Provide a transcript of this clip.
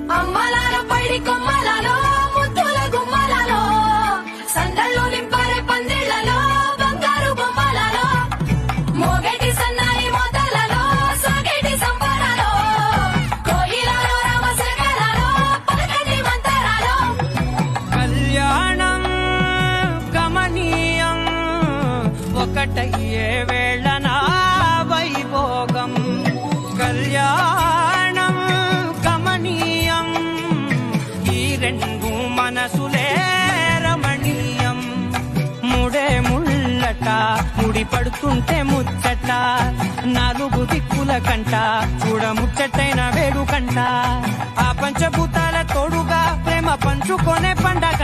అమ్మలాల పైడి కొమ్మలలో ముద్దుల గుమ్మలలో సందళ్ళు నింపారే పందిళ్లలో బంగారు బొమ్మలలో మోగేటి సన్నాయి మోతలలో సాగేటి సంబరాలో కోయిలలో రామశకలలో పలకటి మంతరాలో కళ్యాణం గమనీయం ఒకటయ్యే వేళన వైభోగం కళ్యాణం గమనీయం ఈ రెండు మనసులే రమణీయం ముడే ముళ్ళట ముడి పడుతుంటే ముచ్చట నాలుగు దిక్కుల కంట చూడ ముచ్చటైన వేడుకంట ఆ పంచభూతాల తోడుగా ప్రేమ పంచుకొనే పండగ